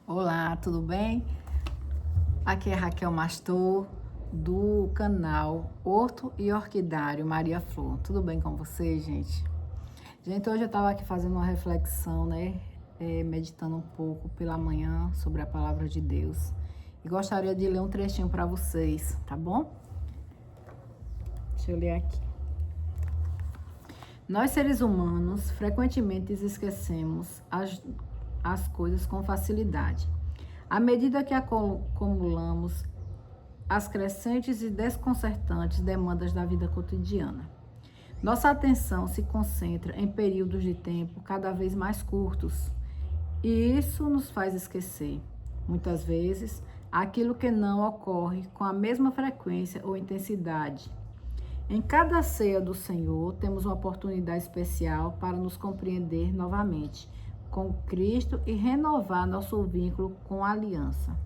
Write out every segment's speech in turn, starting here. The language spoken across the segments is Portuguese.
Olá, tudo bem? Aqui é Raquel Mastor, do canal Horto e Orquidário Maria Flor. Tudo bem com vocês, gente? Gente, hoje eu estava aqui fazendo uma reflexão, né? Meditando um pouco pela manhã sobre a palavra de Deus. E gostaria de ler um trechinho para vocês, tá bom? Deixa eu ler aqui. Nós, seres humanos, frequentemente esquecemos as coisas com facilidade. À medida que acumulamos as crescentes e desconcertantes demandas da vida cotidiana, nossa atenção se concentra em períodos de tempo cada vez mais curtos, e isso nos faz esquecer, muitas vezes, aquilo que não ocorre com a mesma frequência ou intensidade. Em cada ceia do Senhor, temos uma oportunidade especial para nos compreender novamente com Cristo e renovar nosso vínculo com a aliança.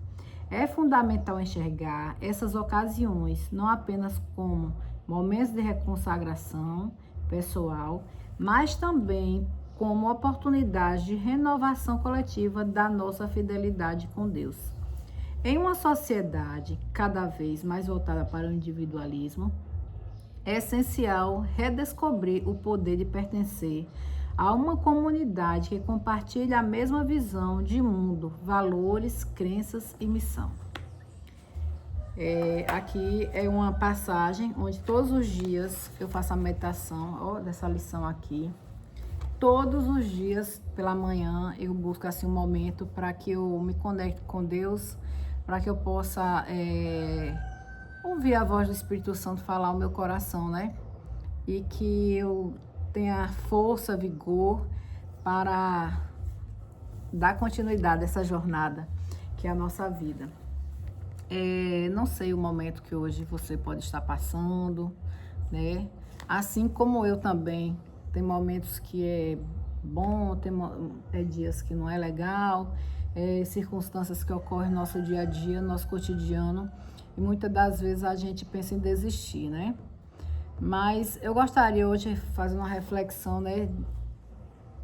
É fundamental enxergar essas ocasiões não apenas como momentos de reconsagração pessoal, mas também como oportunidade de renovação coletiva da nossa fidelidade com Deus. Em uma sociedade cada vez mais voltada para o individualismo, é essencial redescobrir o poder de pertencer a uma comunidade que compartilha a mesma visão de mundo, valores, crenças e missão. Aqui é uma passagem onde todos os dias eu faço a meditação dessa lição aqui. Todos os dias pela manhã eu busco assim um momento para que eu me conecte com Deus, para que eu possa ouvir a voz do Espírito Santo falar ao meu coração, né? E que eu tenha força, vigor para dar continuidade a essa jornada que é a nossa vida. Não sei o momento que hoje você pode estar passando, né? Assim como eu também, tem momentos que é bom, tem dias que não é legal, circunstâncias que ocorrem no nosso dia a dia, no nosso cotidiano, e muitas das vezes a gente pensa em desistir, né? Mas eu gostaria hoje de fazer uma reflexão, né?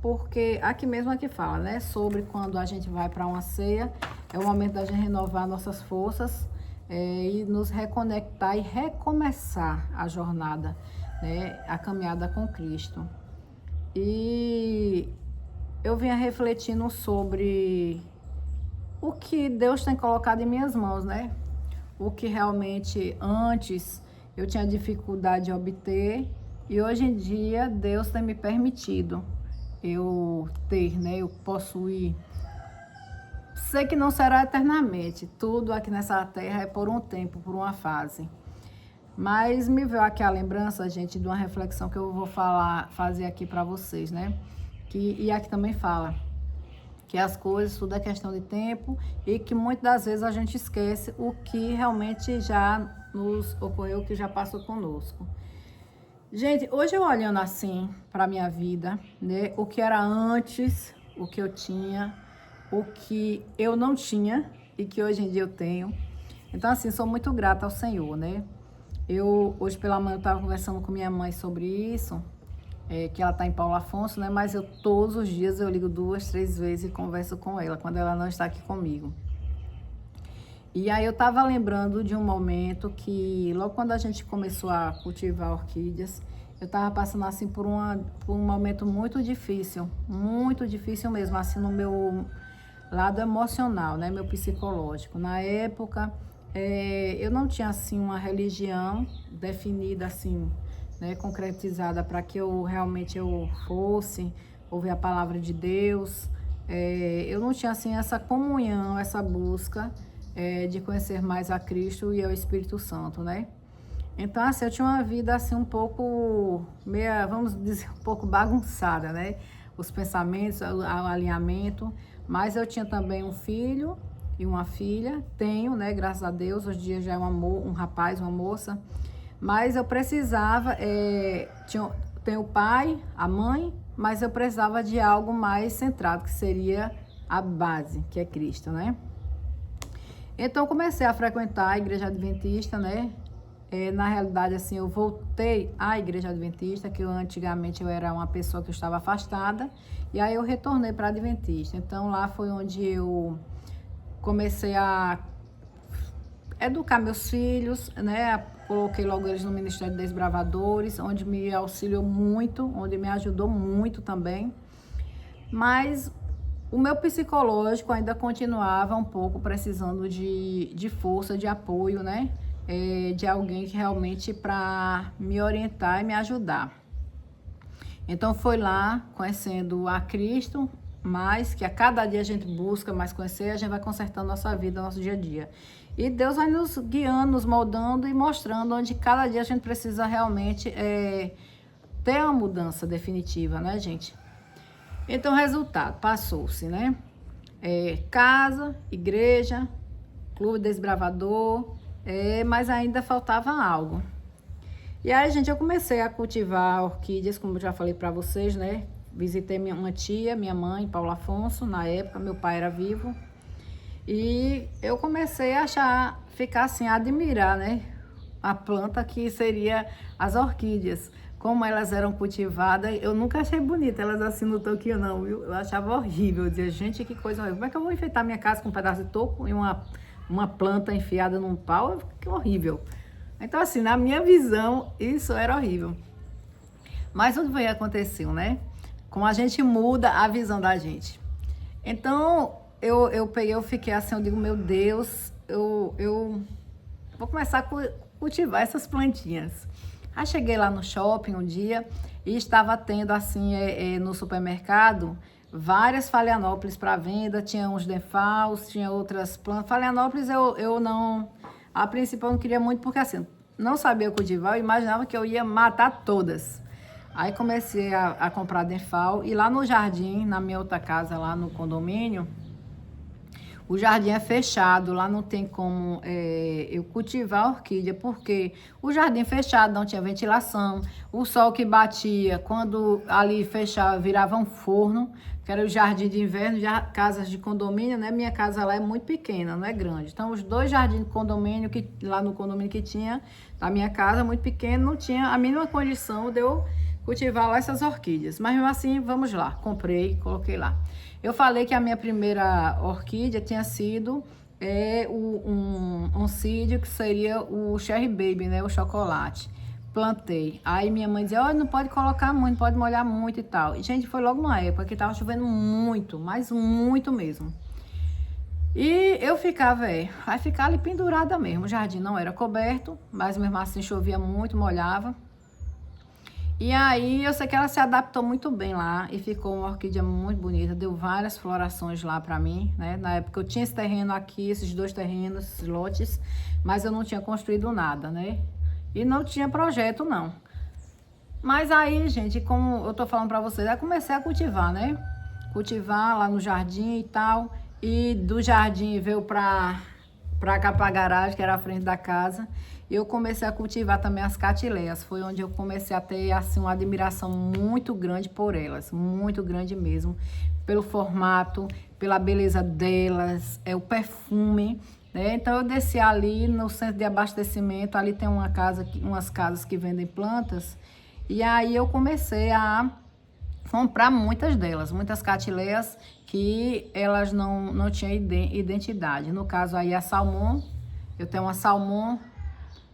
Porque aqui mesmo aqui fala, né? Sobre quando a gente vai para uma ceia, é o momento da gente renovar nossas forças e nos reconectar e recomeçar a jornada, né? A caminhada com Cristo. E eu vinha refletindo sobre o que Deus tem colocado em minhas mãos, né? O que realmente antes eu tinha dificuldade de obter e hoje em dia Deus tem me permitido eu ter, né? Eu possuir. Sei que não será eternamente, tudo aqui nessa terra é por um tempo, por uma fase. Mas me veio aqui a lembrança, gente, de uma reflexão que eu vou fazer aqui para vocês, né? E aqui também fala que as coisas, tudo é questão de tempo e que muitas das vezes a gente esquece o que realmente já nos ocorreu, o que já passou conosco. Gente, hoje eu olhando assim para a minha vida, né, o que era antes, o que eu tinha, o que eu não tinha e que hoje em dia eu tenho. Então, assim, sou muito grata ao Senhor, né? Hoje pela manhã eu estava conversando com minha mãe sobre isso, que ela está em Paulo Afonso, né? Mas todos os dias eu ligo 2, 3 vezes e converso com ela, quando ela não está aqui comigo. E aí eu estava lembrando de um momento que, logo quando a gente começou a cultivar orquídeas, eu estava passando assim por um momento muito difícil mesmo, assim no meu lado emocional, né? Meu psicológico. Na época, eu não tinha assim uma religião definida assim, né, concretizada para que eu realmente fosse ouvir a palavra de Deus. Eu não tinha assim essa comunhão, essa busca de conhecer mais a Cristo e ao Espírito Santo, né? Então, assim, eu tinha uma vida assim um pouco, meia, vamos dizer, um pouco bagunçada, né? Os pensamentos, o alinhamento, mas eu tinha também um filho e uma filha, tenho, né? Graças a Deus, hoje em dia já é um rapaz, uma moça, mas eu precisava, tem o pai, a mãe, mas eu precisava de algo mais centrado, que seria a base, que é Cristo, né? Então eu comecei a frequentar a igreja adventista, né? Na realidade, assim, eu voltei à igreja adventista, que antigamente eu era uma pessoa que estava afastada, e aí eu retornei para a adventista. Então lá foi onde eu comecei a educar meus filhos, né? Coloquei logo eles no Ministério dos Desbravadores, onde me auxiliou muito, onde me ajudou muito também. Mas o meu psicológico ainda continuava um pouco precisando de força, de apoio, né? De alguém que realmente para me orientar e me ajudar. Então foi lá, conhecendo a Cristo, mas que a cada dia a gente busca mais conhecer, a gente vai consertando nossa vida, nosso dia a dia. E Deus vai nos guiando, nos moldando e mostrando onde cada dia a gente precisa realmente ter uma mudança definitiva, né, gente? Então, resultado, passou-se, né? Casa, igreja, clube desbravador, mas ainda faltava algo. E aí, gente, eu comecei a cultivar orquídeas, como eu já falei para vocês, né? Visitei uma tia, minha mãe, Paulo Afonso, na época, meu pai era vivo. E eu comecei a ficar assim, a admirar, né? A planta que seria as orquídeas. Como elas eram cultivadas, eu nunca achei bonita elas assim no toquinho, não, viu? Eu achava horrível. Eu dizia, gente, que coisa horrível. Como é que eu vou enfeitar minha casa com um pedaço de toco e uma planta enfiada num pau? Que horrível. Então, assim, na minha visão, isso era horrível. Mas o que foi que aconteceu, né? Como a gente muda a visão da gente. Então, eu fiquei assim, eu digo, meu Deus, eu vou começar a cultivar essas plantinhas. Aí cheguei lá no shopping um dia e estava tendo assim, no supermercado, várias Phalaenopsis para venda, tinha uns Denphals, tinha outras plantas. Phalaenopsis eu não, a princípio eu não queria muito porque assim, não sabia cultivar, eu imaginava que eu ia matar todas. Aí comecei a comprar Denphal e lá no jardim, na minha outra casa lá no condomínio, o jardim é fechado, lá não tem como eu cultivar a orquídea, porque o jardim fechado não tinha ventilação, o sol que batia, quando ali fechava, virava um forno, que era o jardim de inverno, já casas de condomínio, né? Minha casa lá é muito pequena, não é grande. Então, os dois jardins de condomínio, lá no condomínio que tinha, da minha casa, muito pequeno, não tinha a mínima condição de eu cultivar lá essas orquídeas. Mas mesmo assim, vamos lá, comprei, coloquei lá. Eu falei que a minha primeira orquídea tinha sido um sídio que seria o Cherry Baby, né? O chocolate. Plantei. Aí minha mãe dizia, olha, não pode colocar muito, não pode molhar muito e tal. E, gente, foi logo numa época que tava chovendo muito, mas muito mesmo. E eu ficava, vai ficar ali pendurada mesmo. O jardim não era coberto, mas mesmo assim chovia muito, molhava. E aí, eu sei que ela se adaptou muito bem lá e ficou uma orquídea muito bonita, deu várias florações lá pra mim, né? Na época eu tinha esse terreno aqui, esses dois terrenos, esses lotes, mas eu não tinha construído nada, né? E não tinha projeto, não. Mas aí, gente, como eu tô falando pra vocês, eu comecei a cultivar, né? Cultivar lá no jardim e tal, e do jardim veio pra cá pra garagem, que era a frente da casa. Eu comecei a cultivar também as catileias. Foi onde eu comecei a ter assim, uma admiração muito grande por elas. Muito grande mesmo. Pelo formato, pela beleza delas, o perfume. Né? Então eu desci ali no centro de abastecimento. Ali tem umas casas que vendem plantas. E aí eu comecei a comprar muitas delas. Muitas catileias que elas não tinham identidade. No caso aí a salmão. Eu tenho uma salmão.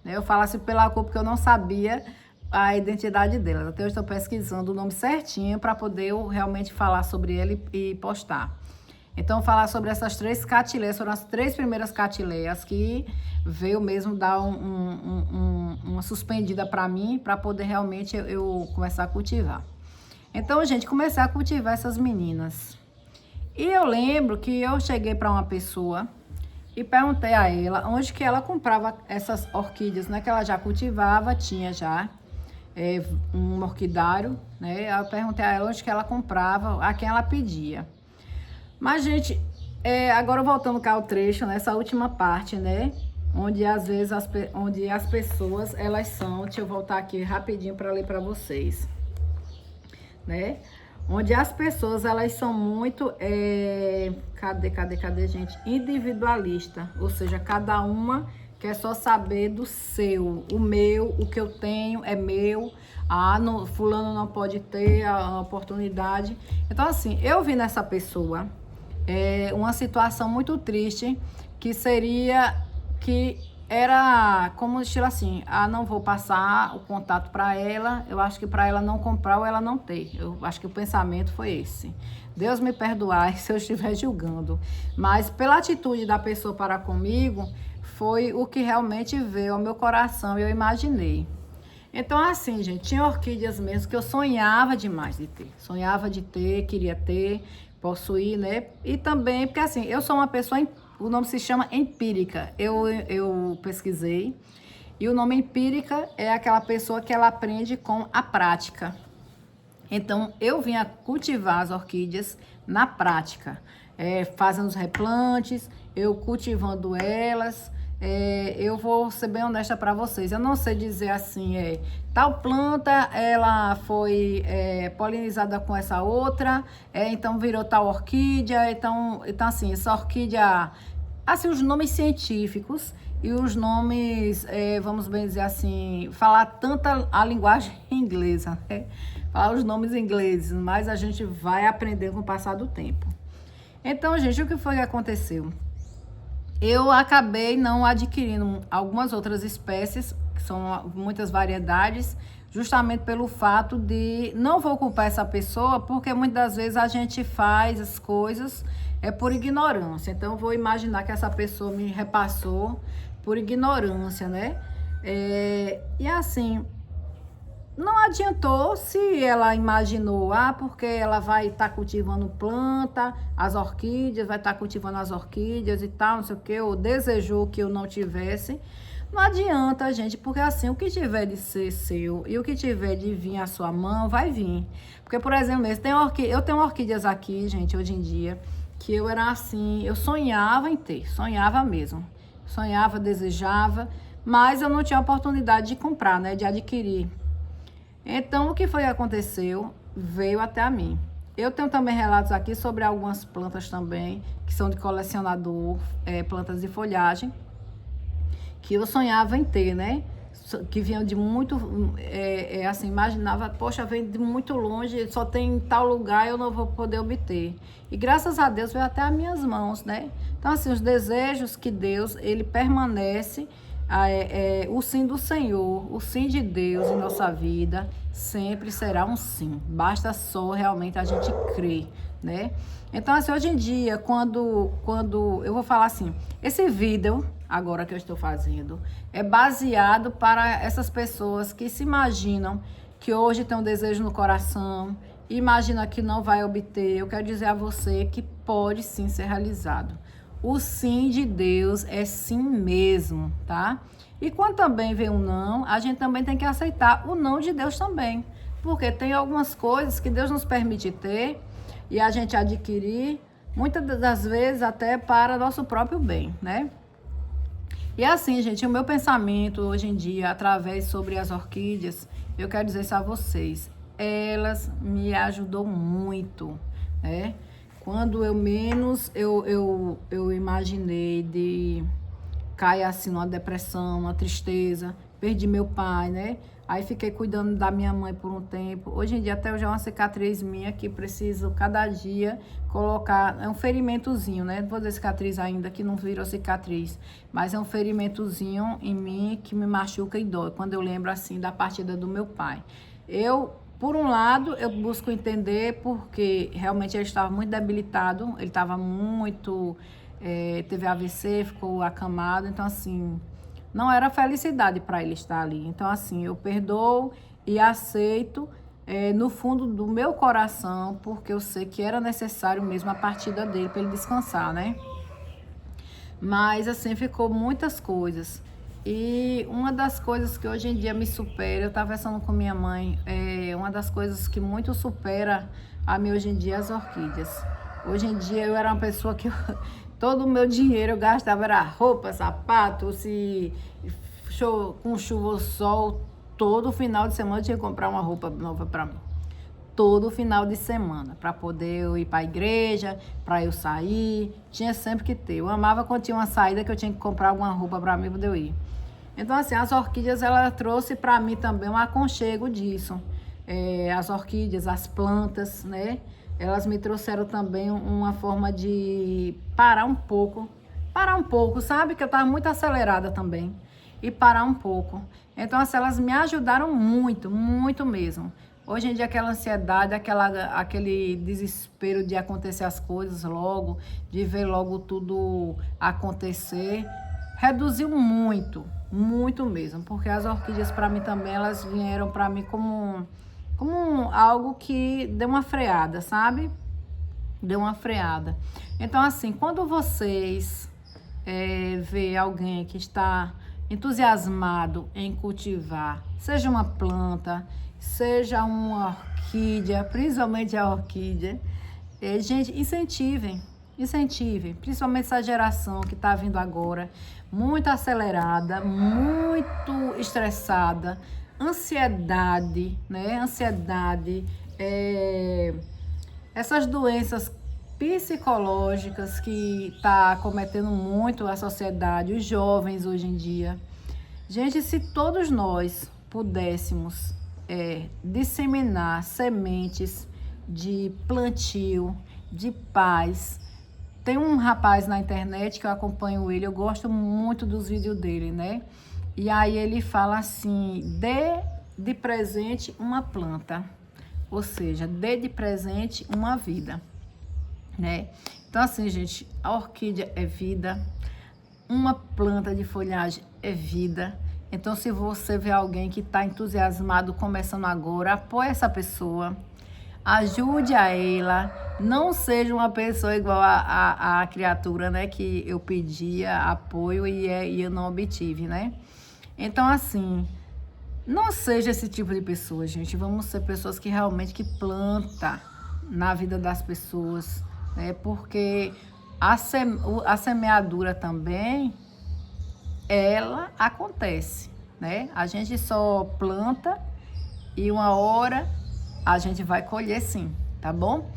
Eu falo assim pela cor porque eu não sabia a identidade dela. Até eu estou pesquisando o nome certinho para poder eu realmente falar sobre ele e postar. Então, falar sobre essas 3 catileias, foram as 3 primeiras catileias que veio mesmo dar uma suspendida para mim, para poder realmente eu começar a cultivar. Então, gente, comecei a cultivar essas meninas. E eu lembro que eu cheguei para uma pessoa e perguntei a ela onde que ela comprava essas orquídeas, né? Que ela já cultivava, tinha já um orquidário, né? Eu perguntei a ela onde que ela comprava, a quem ela pedia. Mas, gente, agora voltando cá ao trecho, nessa última parte, né? Onde às vezes onde as pessoas, elas são... Deixa eu voltar aqui rapidinho para ler para vocês, né? Onde as pessoas, elas são muito, cadê, gente? Individualista, ou seja, cada uma quer só saber do seu, o meu, o que eu tenho é meu, fulano não pode ter a oportunidade. Então, assim, eu vi nessa pessoa uma situação muito triste, que seria que era como estilo assim, não vou passar o contato para ela, eu acho que para ela não comprar ou ela não ter. Eu acho que o pensamento foi esse. Deus me perdoar se eu estiver julgando, mas pela atitude da pessoa para comigo, foi o que realmente veio ao meu coração e eu imaginei. Então, assim, gente, tinha orquídeas mesmo que eu sonhava demais de ter. Sonhava de ter, queria ter, possuir, né? E também, porque assim, eu sou uma pessoa, o nome se chama empírica. Eu pesquisei. E o nome empírica é aquela pessoa que ela aprende com a prática. Então, eu vinha cultivar as orquídeas na prática, fazendo os replantes, eu cultivando elas. Eu vou ser bem honesta para vocês, eu não sei dizer assim, tal planta, ela foi polinizada com essa outra, então virou tal orquídea, então assim, essa orquídea, assim, os nomes científicos e os nomes, vamos bem dizer assim, falar tanta a linguagem inglesa, né? Falar os nomes ingleses, mas a gente vai aprender com o passar do tempo. Então, gente, o que foi que aconteceu? Eu acabei não adquirindo algumas outras espécies, que são muitas variedades, justamente pelo fato de não vou culpar essa pessoa, porque muitas das vezes a gente faz as coisas por ignorância. Então, eu vou imaginar que essa pessoa me repassou por ignorância, né? E assim, não adiantou se ela imaginou, porque ela vai estar cultivando planta, as orquídeas, vai estar cultivando as orquídeas e tal, não sei o que, ou desejou que eu não tivesse. Não adianta, gente, porque assim, o que tiver de ser seu e o que tiver de vir à sua mão, vai vir. Porque, por exemplo, eu tenho orquídeas aqui, gente, hoje em dia, que eu era assim, eu sonhava em ter, sonhava mesmo. Sonhava, desejava, mas eu não tinha oportunidade de comprar, né, de adquirir. Então, o que foi que aconteceu? Veio até a mim. Eu tenho também relatos aqui sobre algumas plantas também, que são de colecionador, plantas de folhagem, que eu sonhava em ter, né? Que vinham de muito, assim, imaginava, poxa, vem de muito longe, só tem em tal lugar, eu não vou poder obter. E graças a Deus veio até as minhas mãos, né? Então, assim, os desejos que Deus, ele permanece, o sim do Senhor, o sim de Deus em nossa vida sempre será um sim. Basta só realmente a gente crer, né? Então, assim, hoje em dia, quando eu vou falar assim, esse vídeo agora que eu estou fazendo é baseado para essas pessoas que se imaginam que hoje tem um desejo no coração, imagina que não vai obter. Eu quero dizer a você que pode sim ser realizado. O sim de Deus é sim mesmo, tá? E quando também vem um não, a gente também tem que aceitar o não de Deus também. Porque tem algumas coisas que Deus nos permite ter e a gente adquirir, muitas das vezes até para nosso próprio bem, né? E assim, gente, o meu pensamento hoje em dia, através sobre as orquídeas, eu quero dizer isso a vocês, elas me ajudou muito, né? Quando eu menos eu imaginei de cair assim numa depressão, uma tristeza, perdi meu pai, né? Aí fiquei cuidando da minha mãe por um tempo. Hoje em dia até eu já uma cicatriz minha que preciso cada dia colocar, é um ferimentozinho, né? Não vou dizer cicatriz ainda, que não virou cicatriz, mas é um ferimentozinho em mim que me machuca e dói, quando eu lembro assim da partida do meu pai. Por um lado, eu busco entender porque realmente ele estava muito debilitado, ele estava muito, teve AVC, ficou acamado, então assim, não era felicidade para ele estar ali. Então assim, eu perdoo e aceito no fundo do meu coração, porque eu sei que era necessário mesmo a partida dele para ele descansar, né? Mas assim, ficou muitas coisas. E uma das coisas que hoje em dia me supera, eu estava conversando com minha mãe, uma das coisas que muito supera a mim hoje em dia é as orquídeas. Hoje em dia eu era uma pessoa que todo o meu dinheiro eu gastava, era roupa, sapato, com chuva ou sol, todo final de semana eu tinha que comprar uma roupa nova para mim. Todo final de semana, para poder eu ir para a igreja, para eu sair, tinha sempre que ter. Eu amava quando tinha uma saída que eu tinha que comprar alguma roupa para mim, poder eu ir. Então, assim, as orquídeas, ela trouxe para mim também um aconchego disso. As orquídeas, as plantas, né? elas me trouxeram também uma forma de parar um pouco, sabe? Que eu estava muito acelerada também, e parar um pouco. Então, assim, elas me ajudaram muito, muito mesmo. Hoje em dia, aquela ansiedade, aquele desespero de acontecer as coisas logo, de ver logo tudo acontecer, reduziu muito, muito mesmo. Porque as orquídeas, para mim também, elas vieram para mim como algo que deu uma freada, sabe? Deu uma freada. Então, assim, quando vocês vê alguém que está entusiasmado em cultivar, seja uma planta, seja uma orquídea, principalmente a orquídea, gente, incentivem, principalmente essa geração que está vindo agora, muito acelerada, muito estressada, ansiedade, né? Essas doenças psicológicas que tá cometendo muito a sociedade, os jovens hoje em dia. Gente, se todos nós pudéssemos disseminar sementes de plantio, de paz. Tem um rapaz na internet que eu acompanho ele, eu gosto muito dos vídeos dele, né? E aí ele fala assim, dê de presente uma planta, ou seja, dê de presente uma vida, né? Então assim, gente, a orquídea é vida, uma planta de folhagem é vida. Então se você vê alguém que está entusiasmado, começando agora, apoie essa pessoa, ajude a ela, não seja uma pessoa igual a criatura, né, que eu pedia apoio e eu não obtive, né? Então assim, não seja esse tipo de pessoa, gente. Vamos ser pessoas que realmente que planta na vida das pessoas, né? Porque a semeadura também, ela acontece, né? A gente só planta e uma hora a gente vai colher sim, tá bom?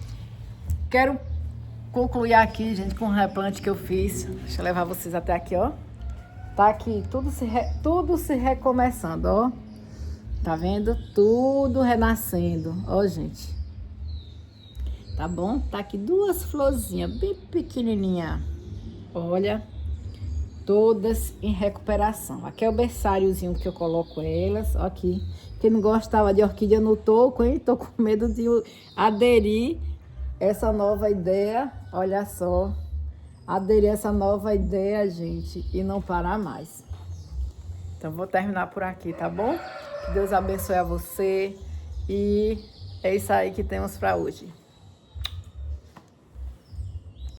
Quero concluir aqui, gente, com o replante que eu fiz. Deixa eu levar vocês até aqui, ó. Tá aqui, tudo se recomeçando, ó. Tá vendo? Tudo renascendo, ó, gente. Tá bom? Tá aqui duas florzinhas bem pequenininha. Olha, todas em recuperação. Aqui é o berçáriozinho que eu coloco elas, ó aqui. Quem não gostava de orquídea no toco, hein? Tô com medo de aderir essa nova ideia. Olha só. Aderir essa nova ideia, gente, e não parar mais. Então, vou terminar por aqui, tá bom? Que Deus abençoe a você. E é isso aí que temos para hoje.